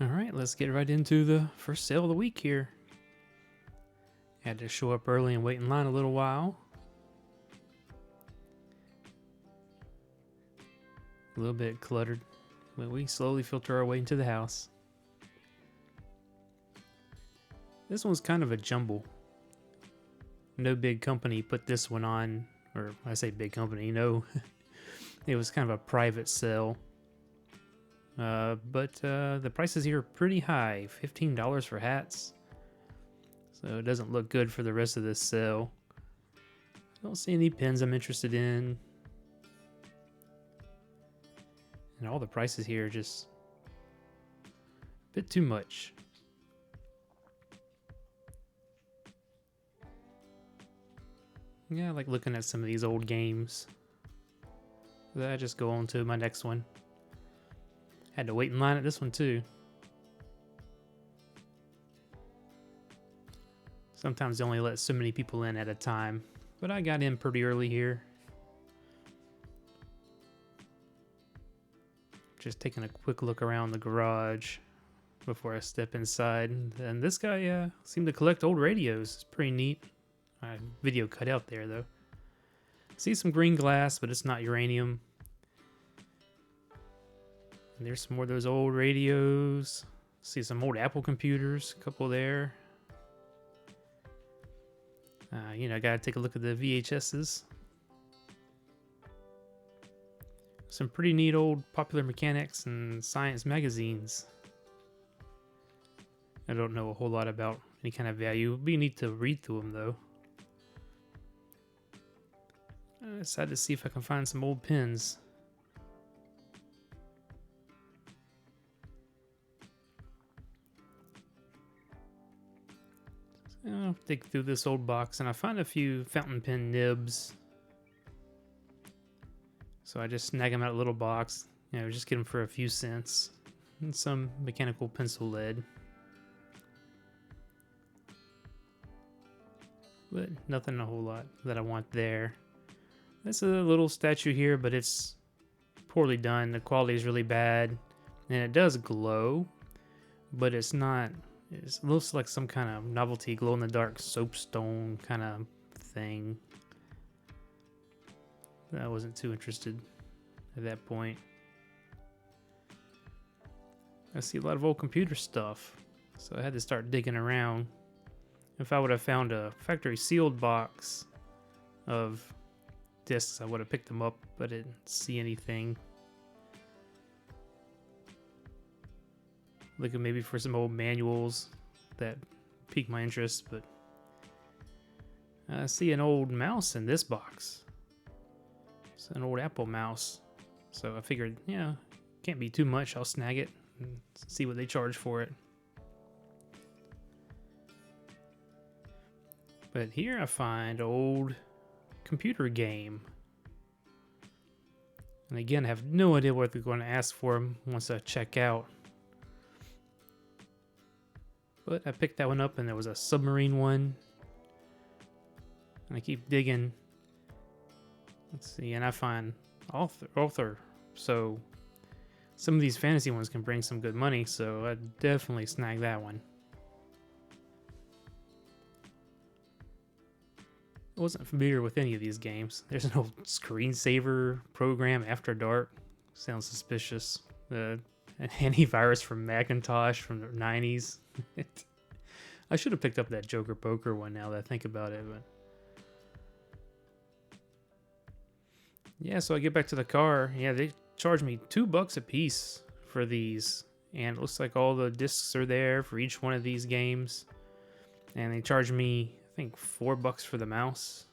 All right, let's get right into the first sale of the week here. Had to show up early and wait in line a little while. A little bit cluttered, but we slowly filter our way into the house. This one's kind of a jumble. No big company put this one on, or I say big company, no. It was kind of a private sale. But the prices here are pretty high, $15 for hats. So it doesn't look good for the rest of this sale. I don't see any pins I'm interested in. And all the prices here are just a bit too much. Yeah, I like looking at some of these old games. Then I just go on to my next one. Had to wait in line at this one too. Sometimes they only let so many people in at a time, but I got in pretty early here. Just taking a quick look around the garage before I step inside. And this guy seemed to collect old radios. It's pretty neat. Video cut out there though. See some green glass, but it's not uranium. And there's some more of those old radios. See some old Apple computers, a couple there. Gotta take a look at the VHSs. Some pretty neat old Popular Mechanics and Science magazines. I don't know a whole lot about any kind of value. It'd be neat to read through them though. I decided to see if I can find some old pins. I'll dig through this old box and I found a few fountain pen nibs. So I just snag them out of a little box. Just get them for a few cents. And some mechanical pencil lead. But nothing a whole lot that I want there. That's a little statue here, but it's poorly done. The quality is really bad. And it does glow, but it's not. It looks like some kind of novelty glow-in-the-dark soapstone kind of thing. I wasn't too interested at that point. I see a lot of old computer stuff, so I had to start digging around. If I would have found a factory sealed box of discs, I would have picked them up, but I didn't see anything. Looking maybe for some old manuals that piqued my interest, but I see an old mouse in this box. It's an old Apple mouse. So I figured, can't be too much. I'll snag it and see what they charge for it. But here I find old computer game. And again, I have no idea what they're going to ask for once I check out. But I picked that one up and there was a submarine one. And I keep digging. Let's see, and I find author. So some of these fantasy ones can bring some good money, so I definitely snag that one. I wasn't familiar with any of these games. There's an old screensaver program, After Dark. Sounds suspicious. An antivirus from Macintosh from the 90s. I should have picked up that Joker Poker one now that I think about it. But yeah, so I get back to the car. Yeah, they charged me $2 a piece for these. And it looks like all the discs are there for each one of these games. And they charged me, I think, $4 for the mouse.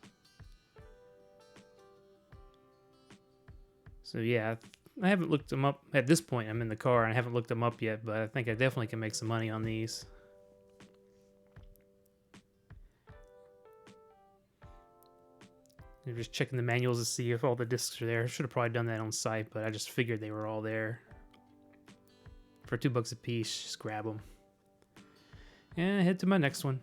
So yeah, I haven't looked them up. At this point, I'm in the car and I haven't looked them up yet, but I think I definitely can make some money on these. I'm just checking the manuals to see if all the discs are there. I should have probably done that on site, but I just figured they were all there. For $2 a piece, just grab them. And head to my next one.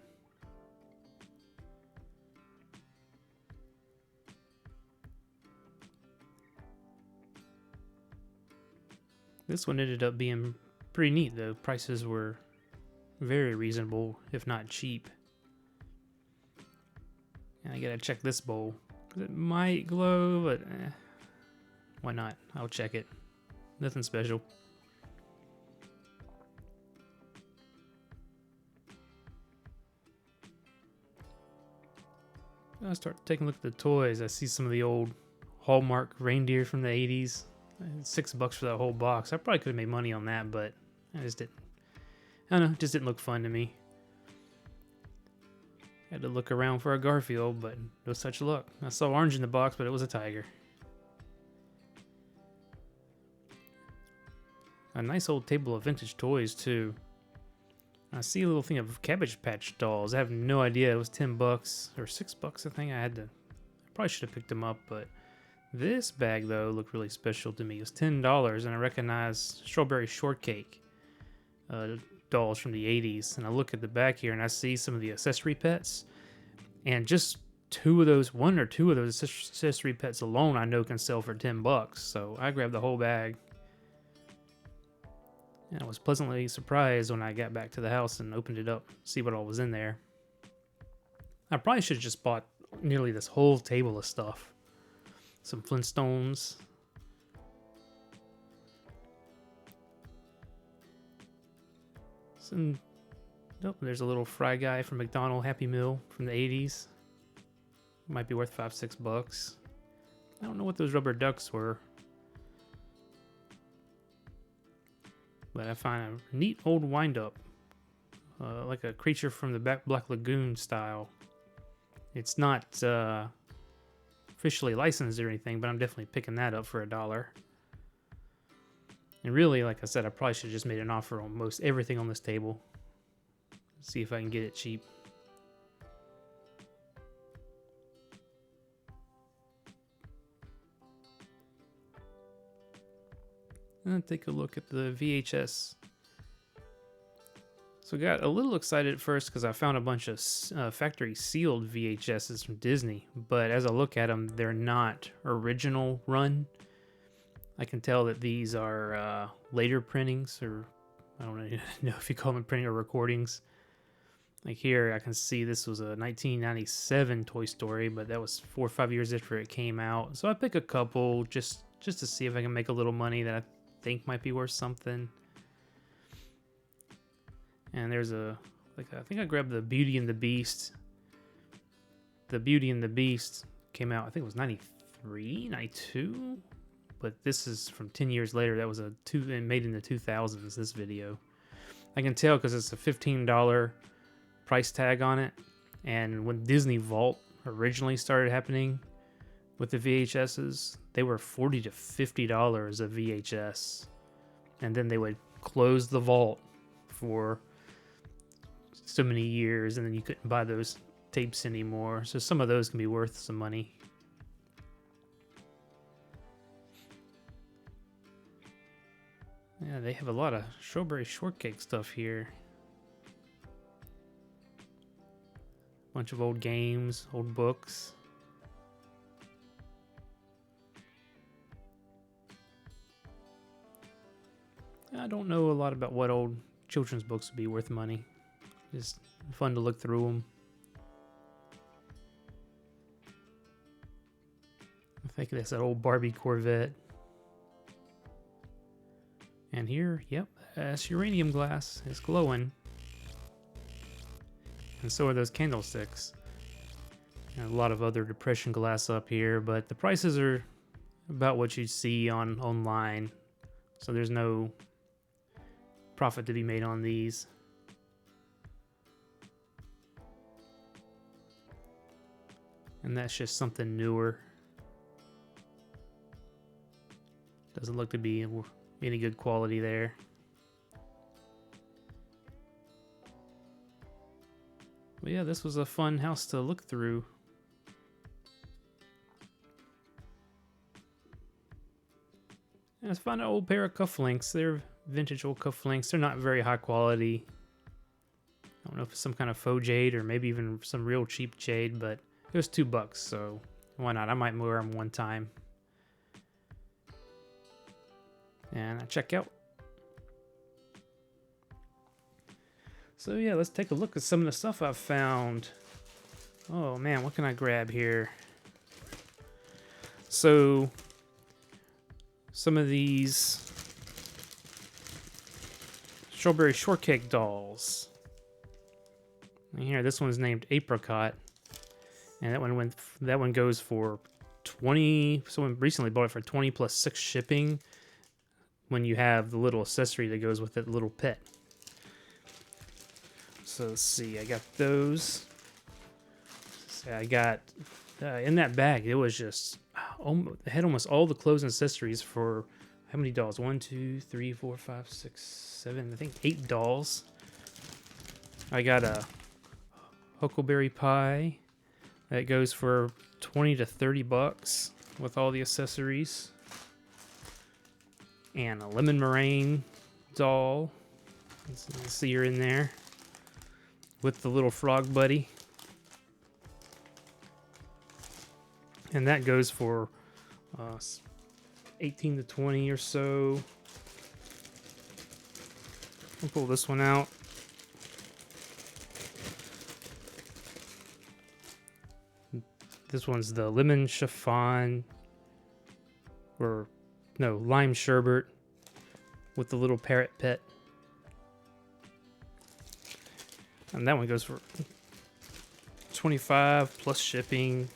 This one ended up being pretty neat though. Prices were very reasonable, if not cheap. And I gotta check this bowl. It might glow, but why not? I'll check it. Nothing special. I start taking a look at the toys. I see some of the old Hallmark reindeer from the 80s. $6 for that whole box. I probably could have made money on that, but I just didn't. I don't know, it just didn't look fun to me. Had to look around for a Garfield, but no such luck. I saw orange in the box, but it was a tiger. A nice old table of vintage toys, too. I see a little thing of Cabbage Patch dolls. I have no idea. It was $10 or $6, I think. I probably should have picked them up, but this bag, though, looked really special to me. It was $10, and I recognized Strawberry Shortcake dolls from the 80s. And I look at the back here, and I see some of the accessory pets. And just one or two of those accessory pets alone, I know can sell for $10. So I grabbed the whole bag. And I was pleasantly surprised when I got back to the house and opened it up, see what all was in there. I probably should have just bought nearly this whole table of stuff. Some Flintstones. Nope, there's a little fry guy from McDonald's Happy Meal from the 80s. Might be worth $5-6. I don't know what those rubber ducks were. But I find a neat old wind-up. Like a creature from the Black Lagoon style. It's not officially licensed or anything, but I'm definitely picking that up for $1. And really, like I said, I probably should have just made an offer on most everything on this table. See if I can get it cheap. And take a look at the VHS. So I got a little excited at first because I found a bunch of factory sealed VHSs from Disney. But as I look at them, they're not original run. I can tell that these are later printings, or I don't know if you call them printing or recordings. Like here, I can see this was a 1997 Toy Story, but that was 4 or 5 years after it came out. So I pick a couple just to see if I can make a little money that I think might be worth something. And there's I think I grabbed the Beauty and the Beast. The Beauty and the Beast came out, I think it was 93, 92. But this is from 10 years later. That was made in the 2000s, this video. I can tell because it's a $15 price tag on it. And when Disney Vault originally started happening with the VHSs, they were $40 to $50 a VHS. And then they would close the vault for so many years, and then you couldn't buy those tapes anymore. So some of those can be worth some money. Yeah, they have a lot of Strawberry Shortcake stuff here. Bunch of old games, old books. I don't know a lot about what old children's books would be worth money. Just fun to look through them. I think that's that old Barbie Corvette. And here, yep, that's uranium glass. It's glowing. And so are those candlesticks. And a lot of other depression glass up here, but the prices are about what you'd see online. So there's no profit to be made on these. And that's just something newer. Doesn't look to be any good quality there. But yeah, this was a fun house to look through. And I found an old pair of cufflinks. They're vintage old cufflinks. They're not very high quality. I don't know if it's some kind of faux jade or maybe even some real cheap jade, but it was $2, so why not? I might wear them one time. And I check out. So yeah, let's take a look at some of the stuff I've found. Oh man, what can I grab here? So some of these strawberry shortcake dolls. And here, this one's named Apricot, and that one goes for 20. Someone recently bought it for 20 plus 6 shipping. When you have the little accessory that goes with it, little pet. So let's see, I got those. So I got in that bag. It was just it had almost all the clothes and accessories for how many dolls? 1, 2, 3, 4, 5, 6, 7. I think 8 dolls. I got a huckleberry pie that goes for 20 to 30 bucks with all the accessories, and a lemon meringue doll. Let's see her in there with the little frog buddy. And that goes for 18 to 20 or so. I'll pull this one out. This one's the lemon chiffon, or no, lime sherbet with the little parrot pet. And that one goes for 25 plus shipping.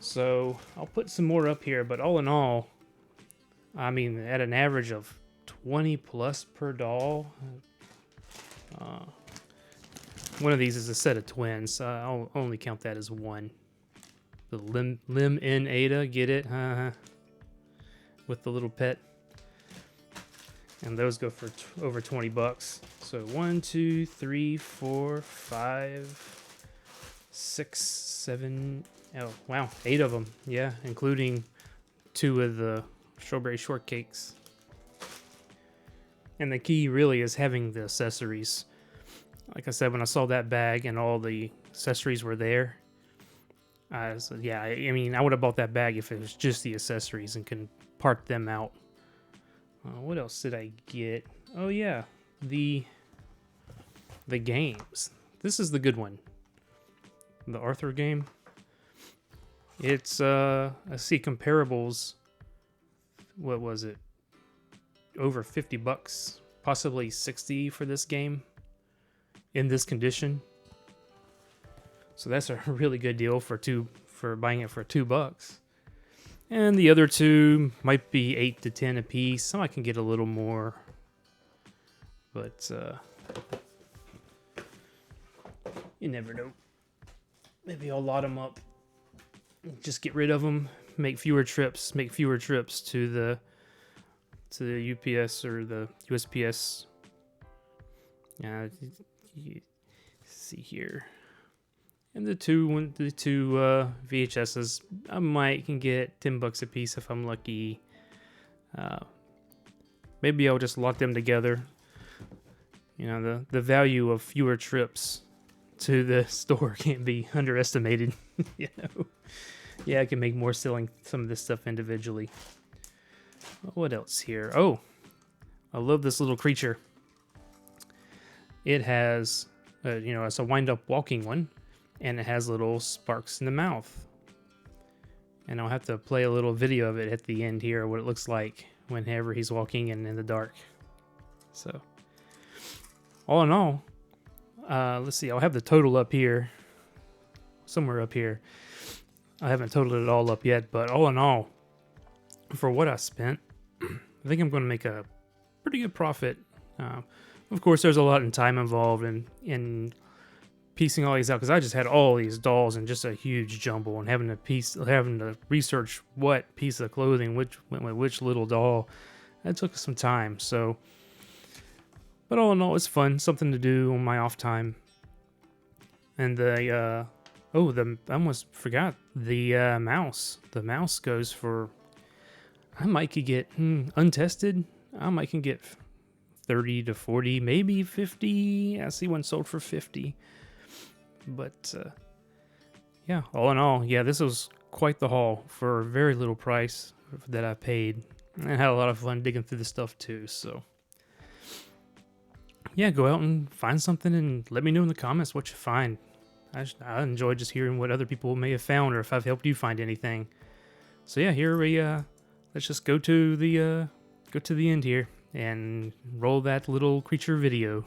So I'll put some more up here, but all in all, I mean, at an average of 20 plus per doll. One of these is a set of twins, so I'll only count that as one. The Lim in Ada, get it? With the little pet. And those go for over 20 bucks. So 1, 2, 3, 4, 5, 6, 7. Oh, wow. 8 of them. Yeah, including 2 of the strawberry shortcakes. And the key really is having the accessories. Like I said, when I saw that bag and all the accessories were there, I said, yeah, I mean, I would have bought that bag if it was just the accessories and can part them out. What else did I get? Oh yeah, the games. This is the good one. The Arthur game. It's I see comparables. What was it? Over 50 bucks, possibly 60 for this game in this condition. So that's a really good deal for buying it for $2. And the other 2 might be 8 to 10 a piece. Some I can get a little more, but you never know. Maybe I'll lot them up. Just get rid of them. Make fewer trips to the UPS or the USPS. See here. And the two VHSs, I can get $10 a piece if I'm lucky. Maybe I'll just lock them together. You know, the value of fewer trips to the store can't be underestimated. You know, yeah, I can make more selling some of this stuff individually. What else here? Oh, I love this little creature. It has, it's a wind-up walking one. And it has little sparks in the mouth. And I'll have to play a little video of it at the end here, what it looks like whenever he's walking and in the dark. So, all in all, let's see, I'll have the total up here. Somewhere up here. I haven't totaled it all up yet, but all in all, for what I spent, I think I'm going to make a pretty good profit. Of course, there's a lot in time involved in piecing all these out, because I just had all these dolls in just a huge jumble, and having to research what piece of clothing went with which little doll. That took some time. So, but all in all, it's fun, something to do on my off time. And I almost forgot the mouse. The mouse goes for, I might could get untested. I might can get 30 to 40, maybe 50. I see one sold for 50. But yeah, all in all, yeah, this was quite the haul for a very little price that I paid. And I had a lot of fun digging through the stuff too. So yeah, go out and find something and let me know in the comments what you find. I enjoy just hearing what other people may have found or if I've helped you find anything. So yeah, here we let's just go to the end here and roll that little creature video.